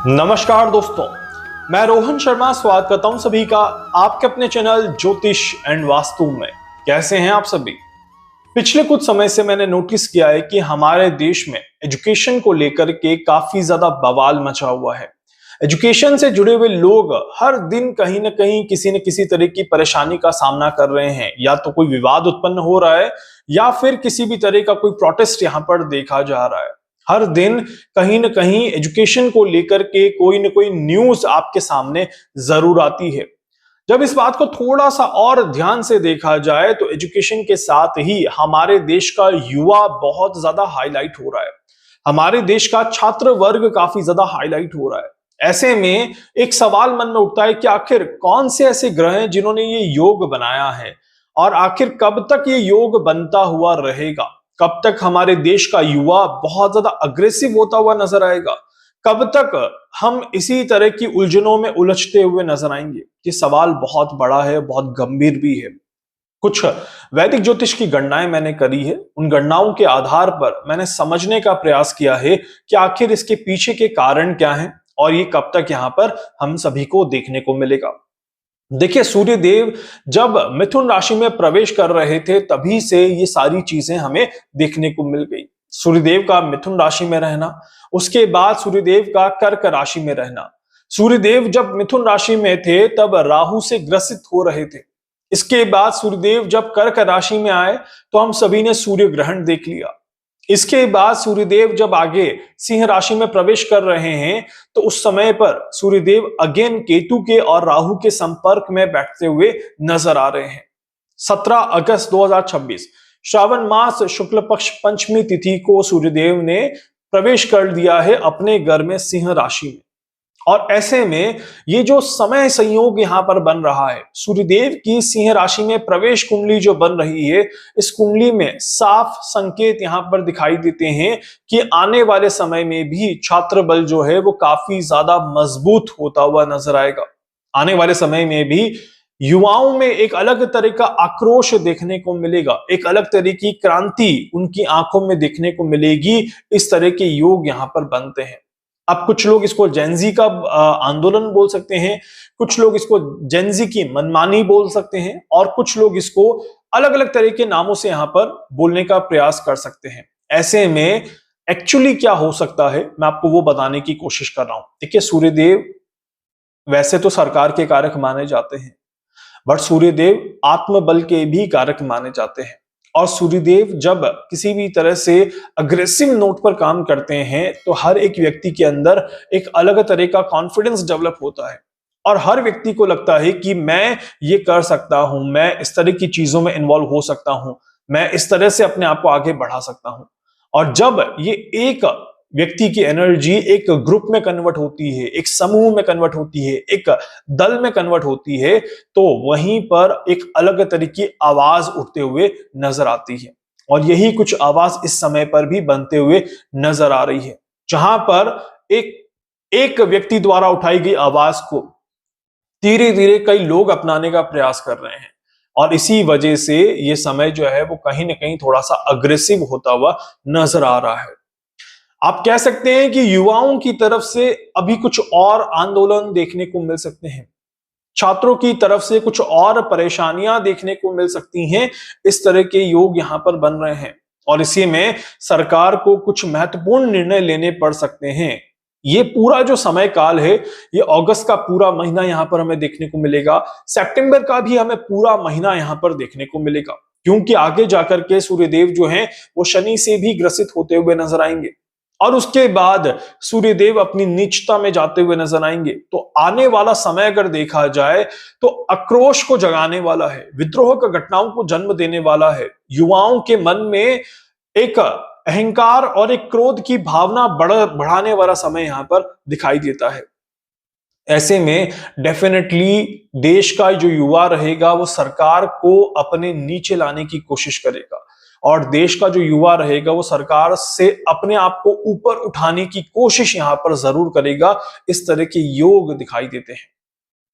नमस्कार दोस्तों, मैं रोहन शर्मा स्वागत करता हूं सभी का आपके अपने चैनल ज्योतिष एंड वास्तु में। कैसे हैं आप सभी? पिछले कुछ समय से मैंने नोटिस किया है कि हमारे देश में एजुकेशन को लेकर के काफी ज्यादा बवाल मचा हुआ है। एजुकेशन से जुड़े हुए लोग हर दिन कहीं ना कहीं किसी न किसी तरह की परेशानी का सामना कर रहे हैं। या तो कोई विवाद उत्पन्न हो रहा है या फिर किसी भी तरह का कोई प्रोटेस्ट यहां पर देखा जा रहा है। हर दिन कहीं ना कहीं एजुकेशन को लेकर के कोई ना कोई न्यूज आपके सामने जरूर आती है। जब इस बात को थोड़ा सा और ध्यान से देखा जाए तो एजुकेशन के साथ ही हमारे देश का युवा बहुत ज्यादा हाईलाइट हो रहा है। हमारे देश का छात्र वर्ग काफी ज्यादा हाईलाइट हो रहा है। ऐसे में एक सवाल मन में उठता है कि आखिर कौन से ऐसे ग्रह हैं जिन्होंने ये योग बनाया है और आखिर कब तक ये योग बनता हुआ रहेगा। कब तक हमारे देश का युवा बहुत ज्यादा अग्रेसिव होता हुआ नजर आएगा। कब तक हम इसी तरह की उलझनों में उलझते हुए नजर आएंगे। ये सवाल बहुत बड़ा है, बहुत गंभीर भी है। कुछ वैदिक ज्योतिष की गणनाएं मैंने करी है। उन गणनाओं के आधार पर मैंने समझने का प्रयास किया है कि आखिर इसके पीछे के कारण क्या हैं और ये कब तक यहाँ पर हम सभी को देखने को मिलेगा। देखिए, सूर्य देव जब मिथुन राशि में प्रवेश कर रहे थे तभी से ये सारी चीजें हमें देखने को मिल गई। सूर्यदेव का मिथुन राशि में रहना, उसके बाद सूर्यदेव का कर्क राशि में रहना। सूर्यदेव जब मिथुन राशि में थे तब राहु से ग्रसित हो रहे थे। इसके बाद सूर्यदेव जब कर्क राशि में आए तो हम सभी ने सूर्य ग्रहण देख लिया। इसके बाद सूर्यदेव जब आगे सिंह राशि में प्रवेश कर रहे हैं तो उस समय पर सूर्यदेव अगेन केतु के और राहु के संपर्क में बैठते हुए नजर आ रहे हैं। 17 अगस्त 2026 श्रावण मास शुक्ल पक्ष पंचमी तिथि को सूर्यदेव ने प्रवेश कर दिया है अपने घर में सिंह राशि में। और ऐसे में ये जो समय संयोग यहां पर बन रहा है, सूर्यदेव की सिंह राशि में प्रवेश कुंडली जो बन रही है, इस कुंडली में साफ संकेत यहां पर दिखाई देते हैं कि आने वाले समय में भी छात्र बल जो है वो काफी ज्यादा मजबूत होता हुआ नजर आएगा। आने वाले समय में भी युवाओं में एक अलग तरह का आक्रोश देखने को मिलेगा, एक अलग तरह की क्रांति उनकी आंखों में देखने को मिलेगी। इस तरह के योग यहां पर बनते हैं। अब कुछ लोग इसको जेनजी का आंदोलन बोल सकते हैं, कुछ लोग इसको जेनजी की मनमानी बोल सकते हैं और कुछ लोग इसको अलग अलग तरह के नामों से यहां पर बोलने का प्रयास कर सकते हैं। ऐसे में एक्चुअली क्या हो सकता है मैं आपको वो बताने की कोशिश कर रहा हूं। देखिए, सूर्यदेव वैसे तो सरकार के कारक माने जाते हैं, बट सूर्यदेव आत्मबल के भी कारक माने जाते हैं। और सूर्यदेव जब किसी भी तरह से अग्रेसिव नोट पर काम करते हैं तो हर एक व्यक्ति के अंदर एक अलग तरह का कॉन्फिडेंस डेवलप होता है और हर व्यक्ति को लगता है कि मैं ये कर सकता हूं, मैं इस तरह की चीजों में इन्वॉल्व हो सकता हूं, मैं इस तरह से अपने आप को आगे बढ़ा सकता हूं। और जब ये एक व्यक्ति की एनर्जी एक ग्रुप में कन्वर्ट होती है, एक समूह में कन्वर्ट होती है, एक दल में कन्वर्ट होती है, तो वहीं पर एक अलग तरह की आवाज उठते हुए नजर आती है। और यही कुछ आवाज इस समय पर भी बनते हुए नजर आ रही है, जहां पर एक व्यक्ति द्वारा उठाई गई आवाज को धीरे धीरे कई लोग अपनाने का प्रयास कर रहे हैं। और इसी वजह से ये समय जो है वो कहीं ना कहीं थोड़ा सा अग्रेसिव होता हुआ नजर आ रहा है। आप कह सकते हैं कि युवाओं की तरफ से अभी कुछ और आंदोलन देखने को मिल सकते हैं, छात्रों की तरफ से कुछ और परेशानियां देखने को मिल सकती हैं। इस तरह के योग यहां पर बन रहे हैं और इसी में सरकार को कुछ महत्वपूर्ण निर्णय लेने पड़ सकते हैं। ये पूरा जो समय काल है, ये अगस्त का पूरा महीना यहां पर हमें देखने को मिलेगा, सितंबर का भी हमें पूरा महीना यहां पर देखने को मिलेगा, क्योंकि आगे जाकर के सूर्यदेव जो हैं वो शनि से भी ग्रसित होते हुए नजर आएंगे और उसके बाद सूर्यदेव अपनी नीचता में जाते हुए नजर आएंगे। तो आने वाला समय अगर देखा जाए तो आक्रोश को जगाने वाला है, विद्रोह का घटनाओं को जन्म देने वाला है। युवाओं के मन में एक अहंकार और एक क्रोध की भावना बढ़ाने वाला समय यहां पर दिखाई देता है। ऐसे में डेफिनेटली देश का जो युवा रहेगा वो सरकार को अपने नीचे लाने की कोशिश करेगा और देश का जो युवा रहेगा वो सरकार से अपने आप को ऊपर उठाने की कोशिश यहां पर जरूर करेगा। इस तरह के योग दिखाई देते हैं।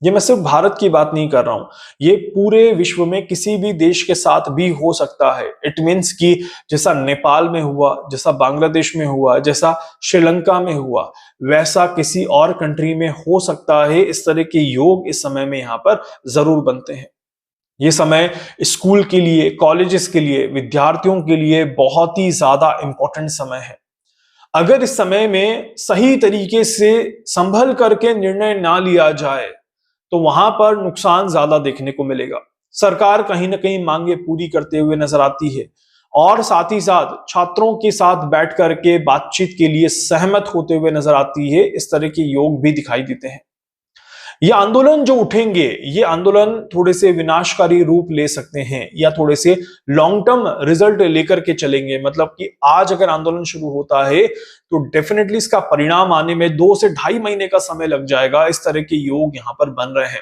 ये मैं सिर्फ भारत की बात नहीं कर रहा हूं, ये पूरे विश्व में किसी भी देश के साथ भी हो सकता है। इट मीन्स कि जैसा नेपाल में हुआ, जैसा बांग्लादेश में हुआ, जैसा श्रीलंका में हुआ, वैसा किसी और कंट्री में हो सकता है। इस तरह के योग इस समय में यहां पर जरूर बनते हैं। ये समय स्कूल के लिए, कॉलेजेस के लिए, विद्यार्थियों के लिए बहुत ही ज्यादा इंपॉर्टेंट समय है। अगर इस समय में सही तरीके से संभल करके निर्णय ना लिया जाए तो वहां पर नुकसान ज्यादा देखने को मिलेगा। सरकार कहीं ना कहीं मांगे पूरी करते हुए नजर आती है और साथ ही साथ छात्रों के साथ बैठ करके बातचीत के लिए सहमत होते हुए नजर आती है। इस तरह के योग भी दिखाई देते हैं। ये आंदोलन जो उठेंगे, ये आंदोलन थोड़े से विनाशकारी रूप ले सकते हैं या थोड़े से लॉन्ग टर्म रिजल्ट लेकर के चलेंगे। मतलब कि आज अगर आंदोलन शुरू होता है तो डेफिनेटली इसका परिणाम आने में 2 से ढाई महीने का समय लग जाएगा। इस तरह के योग यहां पर बन रहे हैं।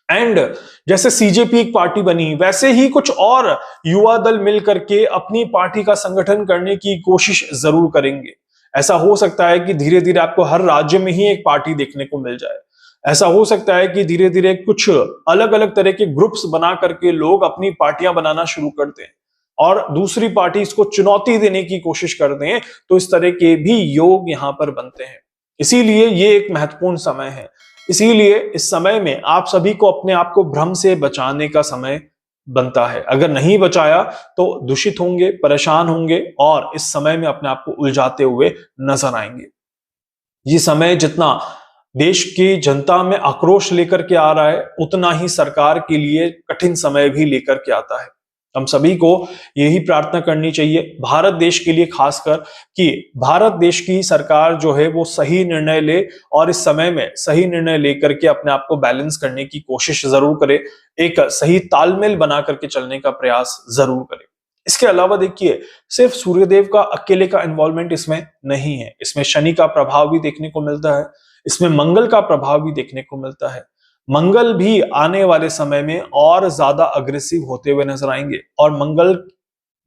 एंड जैसे सीजेपी एक पार्टी बनी, वैसे ही कुछ और युवा दल मिल करके अपनी पार्टी का संगठन करने की कोशिश जरूर करेंगे। ऐसा हो सकता है कि धीरे धीरे आपको हर राज्य में ही एक पार्टी देखने को मिल जाए। ऐसा हो सकता है कि धीरे धीरे कुछ अलग अलग तरह के ग्रुप्स बना करके लोग अपनी पार्टियां बनाना शुरू कर दें और दूसरी पार्टी इसको चुनौती देने की कोशिश कर दें। तो इस तरह के भी योग यहां पर बनते हैं। इसीलिए ये एक महत्वपूर्ण समय है। इसीलिए इस समय में आप सभी को अपने आप को भ्रम से बचाने का समय बनता है। अगर नहीं बचाया तो दूषित होंगे, परेशान होंगे और इस समय में अपने आप को उलझाते हुए नजर आएंगे। ये समय जितना देश की जनता में आक्रोश लेकर के आ रहा है, उतना ही सरकार के लिए कठिन समय भी लेकर के आता है। हम सभी को यही प्रार्थना करनी चाहिए भारत देश के लिए, खासकर कि भारत देश की सरकार जो है वो सही निर्णय ले और इस समय में सही निर्णय लेकर के अपने आप को बैलेंस करने की कोशिश जरूर करे, एक सही तालमेल बना करके चलने का प्रयास जरूर करे। इसके अलावा देखिए, सिर्फ सूर्यदेव का अकेले का इन्वॉल्वमेंट इसमें नहीं है। इसमें शनि का प्रभाव भी देखने को मिलता है, इसमें मंगल का प्रभाव भी देखने को मिलता है। मंगल भी आने वाले समय में और ज्यादा अग्रेसिव होते हुए नजर आएंगे और मंगल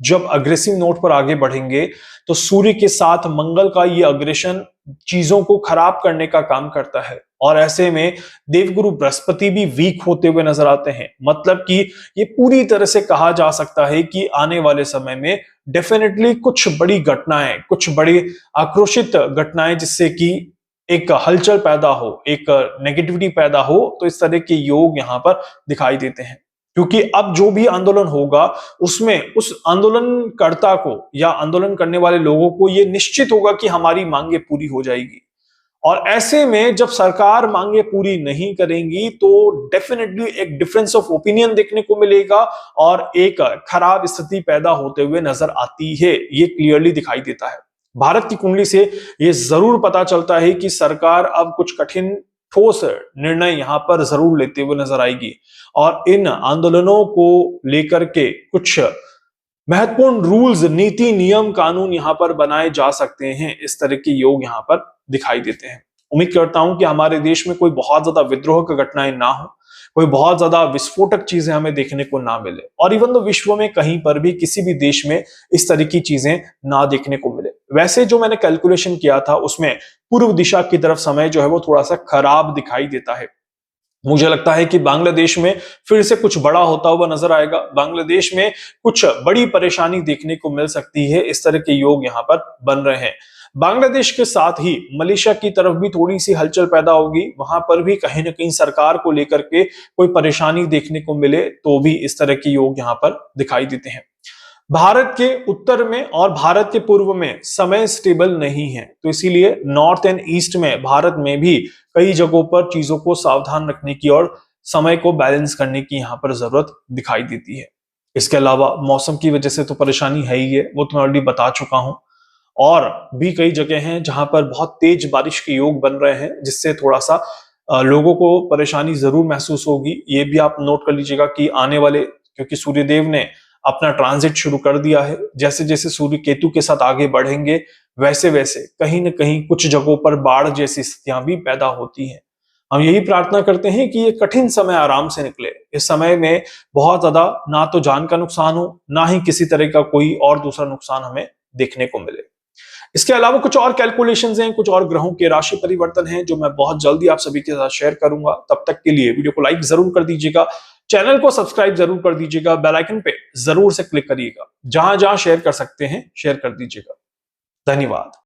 जब अग्रेसिव नोट पर आगे बढ़ेंगे तो सूर्य के साथ मंगल का ये अग्रेशन चीजों को खराब करने का काम करता है और ऐसे में देवगुरु बृहस्पति भी वीक होते हुए नजर आते हैं। मतलब कि ये पूरी तरह से कहा जा सकता है कि आने वाले समय में डेफिनेटली कुछ बड़ी घटनाएं, कुछ बड़ी आक्रोशित घटनाएं जिससे कि एक हलचल पैदा हो, एक नेगेटिविटी पैदा हो, तो इस तरह के योग यहां पर दिखाई देते हैं। क्योंकि अब जो भी आंदोलन होगा उसमें उस आंदोलनकर्ता को या आंदोलन करने वाले लोगों को यह निश्चित होगा कि हमारी मांगे पूरी हो जाएगी। और ऐसे में जब सरकार मांगे पूरी नहीं करेंगी तो डेफिनेटली एक डिफरेंस ऑफ ओपिनियन देखने को मिलेगा और एक खराब स्थिति पैदा होते हुए नजर आती है। ये क्लियरली दिखाई देता है। भारत की कुंडली से ये जरूर पता चलता है कि सरकार अब कुछ कठिन ठोस निर्णय यहां पर जरूर लेते हुए नजर आएगी और इन आंदोलनों को लेकर के कुछ महत्वपूर्ण रूल्स, नीति, नियम, कानून यहां पर बनाए जा सकते हैं। इस तरह के योग यहां पर दिखाई देते हैं। उम्मीद करता हूं कि हमारे देश में कोई बहुत ज्यादा विद्रोह की घटनाएं ना हो, कोई बहुत ज्यादा विस्फोटक चीजें हमें देखने को ना मिले और इवन तो विश्व में कहीं पर भी किसी भी देश में इस तरह की चीजें ना देखने को मिले। वैसे जो मैंने कैलकुलेशन किया था उसमें पूर्व दिशा की तरफ समय जो है वो थोड़ा सा खराब दिखाई देता है। मुझे लगता है कि बांग्लादेश में फिर से कुछ बड़ा होता हुआ नजर आएगा। बांग्लादेश में कुछ बड़ी परेशानी देखने को मिल सकती है। इस तरह के योग यहां पर बन रहे हैं। बांग्लादेश के साथ ही मलेशिया की तरफ भी थोड़ी सी हलचल पैदा होगी। वहां पर भी कहीं ना कहीं सरकार को लेकर के कोई परेशानी देखने को मिले तो भी इस तरह के योग यहां पर दिखाई देते हैं। भारत के उत्तर में और भारत के पूर्व में समय स्टेबल नहीं है, तो इसीलिए नॉर्थ एंड ईस्ट में भारत में भी कई जगहों पर चीजों को सावधान रखने की और समय को बैलेंस करने की यहां पर जरूरत दिखाई देती है। इसके अलावा मौसम की वजह से तो परेशानी है ही है, वो तो मैं ऑलरेडी बता चुका हूं। और भी कई जगह हैं जहां पर बहुत तेज बारिश के योग बन रहे हैं जिससे थोड़ा सा लोगों को परेशानी जरूर महसूस होगी। ये भी आप नोट कर लीजिएगा कि आने वाले, क्योंकि सूर्यदेव ने अपना ट्रांजिट शुरू कर दिया है, जैसे जैसे सूर्य केतु के साथ आगे बढ़ेंगे वैसे वैसे कहीं ना कहीं कुछ जगहों पर बाढ़ जैसी स्थितियां भी पैदा होती हैं। हम यही प्रार्थना करते हैं कि ये कठिन समय आराम से निकले। इस समय में बहुत ज्यादा ना तो जान का नुकसान हो, ना ही किसी तरह का कोई और दूसरा नुकसान हमें देखने को मिले। इसके अलावा कुछ और कैलकुलेशंस हैं, कुछ और ग्रहों के राशि परिवर्तन हैं जो मैं बहुत जल्दी आप सभी के साथ शेयर करूंगा। तब तक के लिए वीडियो को लाइक जरूर कर दीजिएगा, चैनल को सब्सक्राइब जरूर कर दीजिएगा, बेल आइकन पे जरूर से क्लिक करिएगा, जहां जहां शेयर कर सकते हैं शेयर कर दीजिएगा। धन्यवाद।